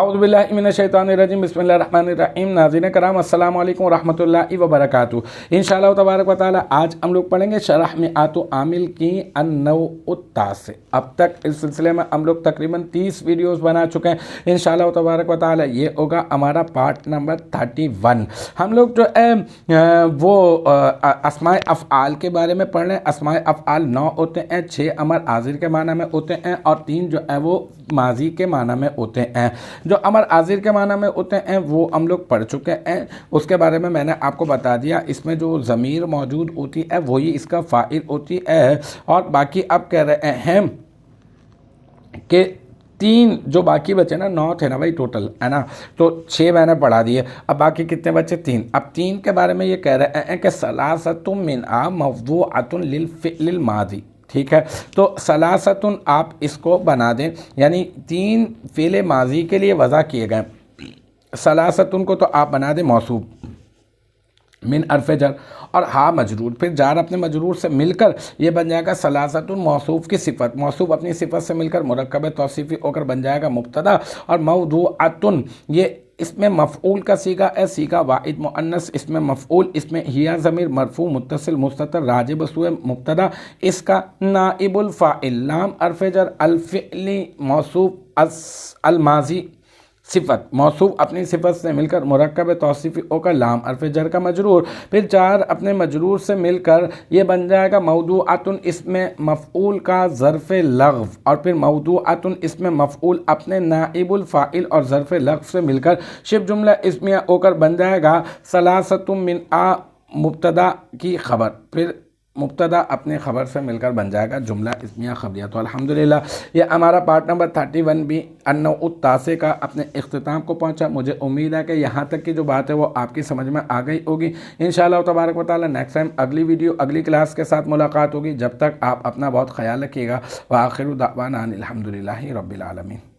औज़ुबिल्लाहि मिनश्शैतानिर्रजीम बिस्मिल्लाहिर्रहमानिर्रहीम। नाज़रीन कराम अस्सलामु अलैकुम रहमतुल्लाहि व बरकातुहू। इंशाअल्लाह तबारक व तआला आज हम लोग पढ़ेंगे शरह में आतु आमिल की अन्नौउत्तासे। अब तक इस सिलसिले में हम लोग तकरीबन 30 वीडियोस बना चुके हैं। इंशाअल्लाह तबारक व तआला ये होगा हमारा पार्ट नंबर 31। हम लोग जो है वो अस्माए अफ़आल के बारे में पढ़ रहे हैं। अस्माए अफ़आल 9 होते हैं, 6 अमर आज़िर के माना में होते हैं और 3 जो है वो माजी के माना में होते हैं। जो अमर आज़िर के माना में होते हैं वो हम लोग पढ़ चुके हैं, उसके बारे में मैंने आपको बता दिया। इसमें जो ज़मीर मौजूद होती है वही इसका फ़ाइल होती है। और बाकी अब कह रहे हैं कि 3 जो बाकी बचे ना, 9 थे ना भाई टोटल, है ना, तो 6 मैंने पढ़ा दिए। अब बाकी कितने बचे? 3। अब 3 के बारे में ये कह रहे हैं कि सलासतुम मिनहा मवज़ूअतुन लिल फ़िअलिल माज़ी। ठीक है, तो सलासतुन आप इसको बना दें, यानी 3 फ़िअल माजी के लिए वज़ा किए गए। सलासतुन को तो आप बना दें मौसूब मिन अरफ़ जर और हा मजरूर, फिर जार अपने मजरूर से मिलकर ये बन जाएगा सलासतुन मौसूफ की सिफत। मौसूफ अपनी सिफत से मिलकर मुरक्कब तौसीफ़ी होकर बन जाएगा मुब्तदा। और मौदूअतुन ये इसमें मफ़ऊल का सीगा है, सीगा वाहिद मुअन्नस, इसमें मफ़ऊल, इसमें हिया ज़मीर मरफू मुत्तसिल मुस्ततर राजिब सुए मुब्तदा, इसका नाइबुल फ़ाइल लाम अरफ़ जर अल फ़िअली मौसूफ अल माज़ी सिफत। मौसूफ अपनी सिफत से मिलकर मुरक्कब तौसीफ़ी होकर लाम अरफ़ जर का मजरूर, फिर जार अपने मजरूर से मिलकर ये बन जाएगा मौदूअतुन, इसमें मफ़ऊल का ज़र्फ़ लग़्व, और फिर मौदूअतुन इसमें मफ़ऊल अपने नाइबुल फ़ाइल और ज़र्फ़ लग़्व से मिलकर शिब जुमला इस्मिया होकर बन जाएगा सलासतुम मिन आ मुब्तदा की ख़बर, फिर मुब्तदा अपने ख़बर से मिलकर बन जाएगा जुमला इस्मिया ख़बरिया। तो अल्हम्दुलिल्लाह ये हमारा पार्ट नंबर 31 भी अन्नौउत्तासे का अपने इख्तिताम को पहुंचा। मुझे उम्मीद है कि यहाँ तक की जो बात है वो आपकी समझ में आ गई होगी। इंशाअल्लाह तबारक व तआला नेक्स्ट टाइम अगली वीडियो अगली क्लास के साथ मुलाकात होगी। जब तक आप अपना बहुत ख्याल रखिएगा। व आखिरु दावाना अनिल हम्दुलिल्लाहि रब्बिल आलमीन।